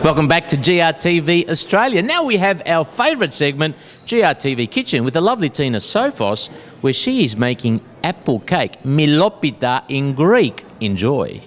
Welcome back to GRTV Australia. Now we have our favourite segment, GRTV Kitchen, with the lovely Tina Sofos, where she is making apple cake, Milopita in Greek. Enjoy.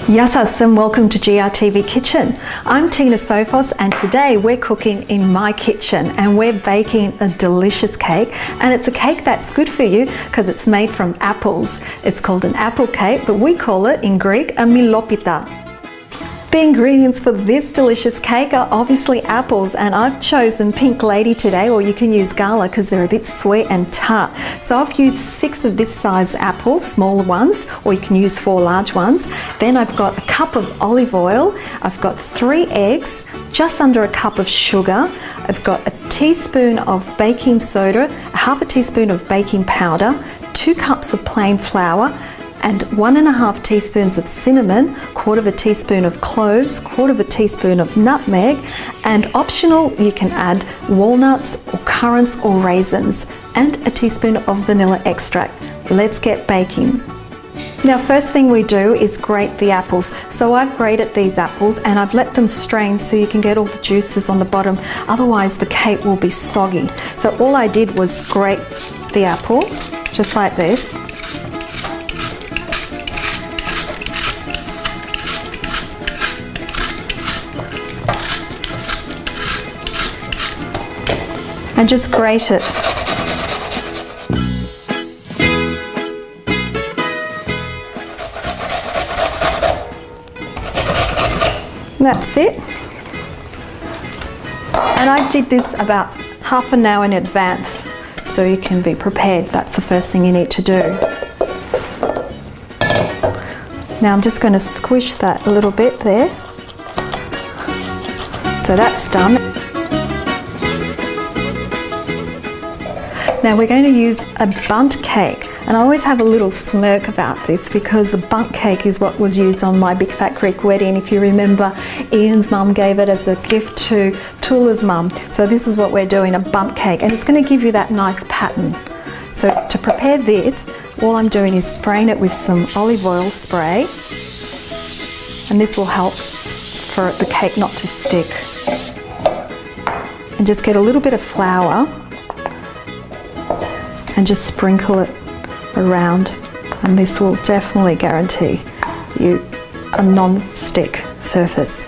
Yasas and welcome to GRTV Kitchen. I'm Tina Sofos and today we're cooking in my kitchen and we're baking a delicious cake, and it's a cake that's good for you because it's made from apples. It's called an apple cake, but we call it in Greek a Milopita. The ingredients for this delicious cake are obviously apples, and I've chosen Pink Lady today, or you can use Gala because they're a bit sweet and tart. So I've used 6 of this size apples, smaller ones, or you can use 4 large ones. Then I've got a cup of olive oil, I've got 3 eggs, just under a cup of sugar, I've got a teaspoon of baking soda, half a teaspoon of baking powder, 2 cups of plain flour, and 1.5 teaspoons of cinnamon, 1/4 teaspoon of cloves, 1/4 teaspoon of nutmeg, and optional you can add walnuts or currants or raisins, and a teaspoon of vanilla extract. Let's get baking. Now first thing we do is grate the apples. So I've grated these apples and I've let them strain so you can get all the juices on the bottom, otherwise the cake will be soggy. So all I did was grate the apple, just like this. And just grate it. That's it. And I did this about half an hour in advance so you can be prepared. That's the first thing you need to do. Now I'm just going to squish that a little bit there. So that's done. Now we're going to use a bundt cake, and I always have a little smirk about this because the bundt cake is what was used on my Big Fat Greek wedding. If you remember, Ian's mum gave it as a gift to Tula's mum. So this is what we're doing, a bundt cake, and it's going to give you that nice pattern. So to prepare this, all I'm doing is spraying it with some olive oil spray, and this will help for the cake not to stick. And just get a little bit of flour and just sprinkle it around, and this will definitely guarantee you a non-stick surface.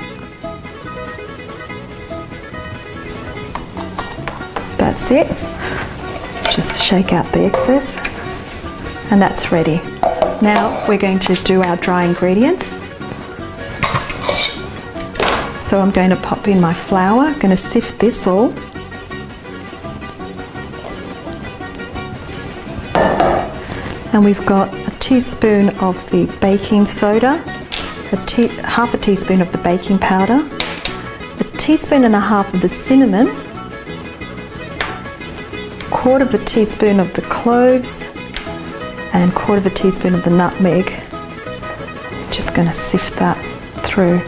That's it. Just shake out the excess, and that's ready. Now we're going to do our dry ingredients. So I'm going to pop in my flour, I'm going to sift this all. And we've got a teaspoon of the baking soda, half a teaspoon of the baking powder, a teaspoon and a half of the cinnamon, 1/4 teaspoon of the cloves, and 1/4 teaspoon of the nutmeg. Just going to sift that through.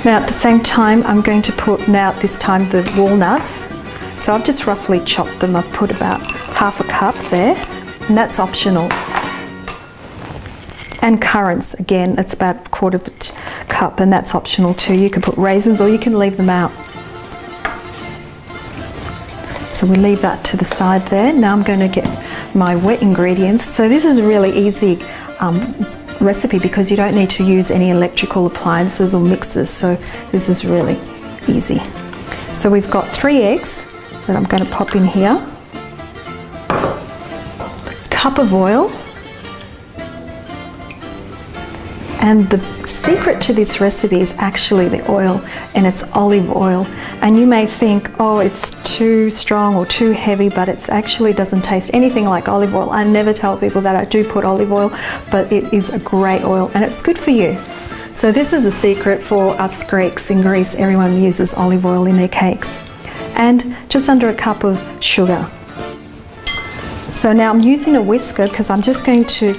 Now at the same time I'm going to put, now this time, the walnuts. So I've just roughly chopped them. I've put about half a cup there, and that's optional. And currants, again, it's about 1/4 cup, and that's optional too. You can put raisins or you can leave them out. So we leave that to the side there. Now I'm going to get my wet ingredients. So this is a really easy recipe because you don't need to use any electrical appliances or mixers. So this is really easy. So we've got 3 eggs that I'm going to pop in here, a cup of oil, and the secret to this recipe is actually the oil, and it's olive oil. And you may think, oh, it's too strong or too heavy, but it actually doesn't taste anything like olive oil. I never tell people that I do put olive oil, but it is a great oil and it's good for you. So this is a secret for us Greeks. In Greece, everyone uses olive oil in their cakes. And just under a cup of sugar. So now I'm using a whisker because I'm just going to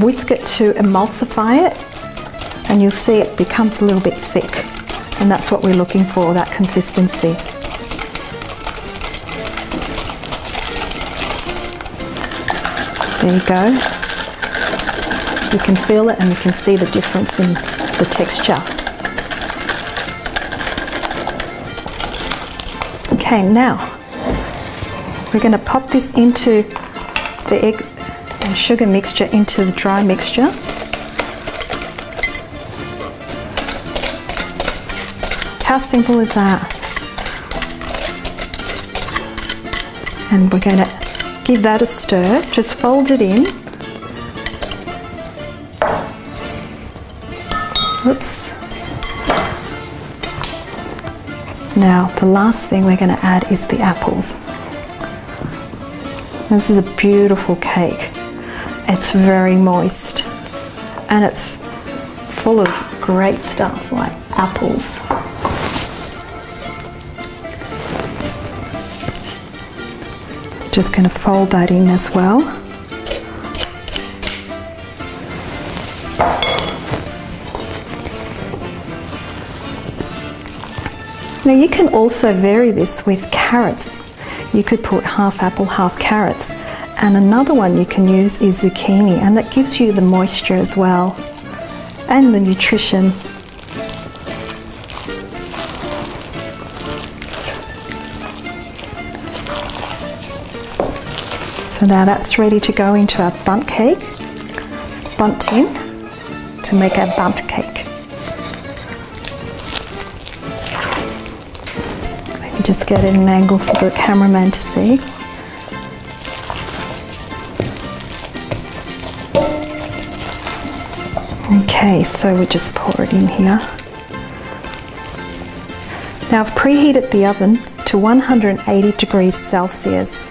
whisk it to emulsify it, and you'll see it becomes a little bit thick, and that's what we're looking for, that consistency. There you go. You can feel it and you can see the difference in the texture. Okay, now we're going to pop this into the egg and sugar mixture into the dry mixture. How simple is that? And we're going to give that a stir. Just fold it in. Oops. Now the last thing we're going to add is the apples. This is a beautiful cake. It's very moist and it's full of great stuff like apples. Just going to fold that in as well. Now you can also vary this with carrots. You could put half apple, half carrots. And another one you can use is zucchini, and that gives you the moisture as well and the nutrition. So now that's ready to go into our bundt cake, bundt tin, to make our bundt cake. Let me just get it in an angle for the cameraman to see. Okay, so we just pour it in here. Now I've preheated the oven to 180 degrees Celsius.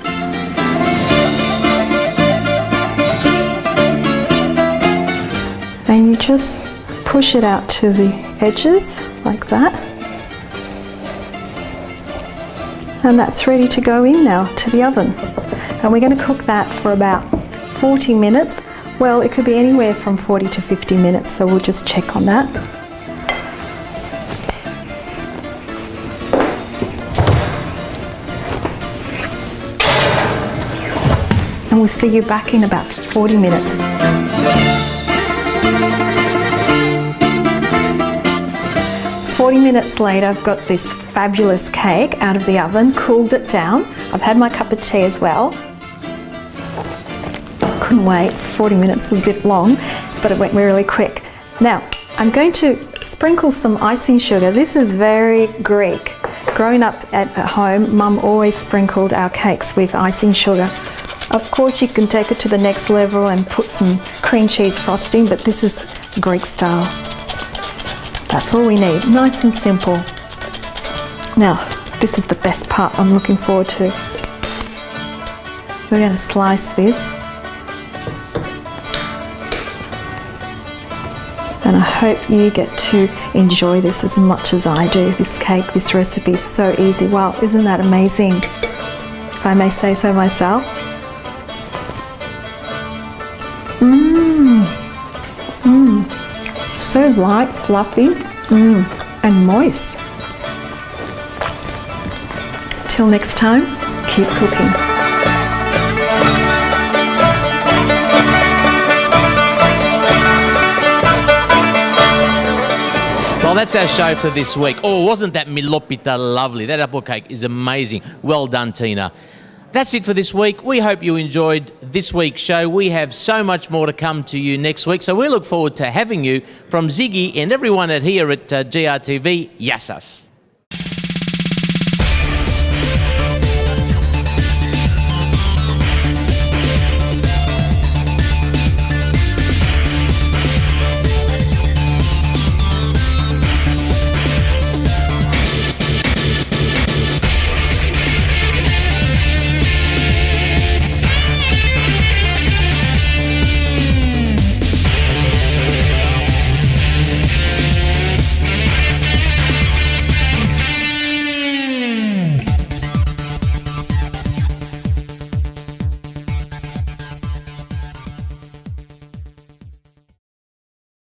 And you just push it out to the edges like that. And that's ready to go in now to the oven. And we're going to cook that for about 40 minutes. Well, it could be anywhere from 40 to 50 minutes, so we'll just check on that. And we'll see you back in about 40 minutes. "40 minutes later, I've got this fabulous cake out of the oven, cooled it down. I've had my cup of tea as well. Couldn't wait. 40 minutes was a bit long, but it went really quick. Now, I'm going to sprinkle some icing sugar. This is very Greek. Growing up at home, Mum always sprinkled our cakes with icing sugar. Of course, you can take it to the next level and put some cream cheese frosting, but this is Greek style. That's all we need. Nice and simple. Now, this is the best part I'm looking forward to. We're going to slice this. And I hope you get to enjoy this as much as I do. This cake, this recipe is so easy. Wow, isn't that amazing? If I may say so myself. So light, fluffy, and moist. Till next time, keep cooking. Well, that's our show for this week. Oh, wasn't that Milopita lovely? That apple cake is amazing. Well done, Tina. That's it for this week. We hope you enjoyed this week's show. We have so much more to come to you next week, so we look forward to having you. From Ziggy and everyone here at GRTV, Yassas.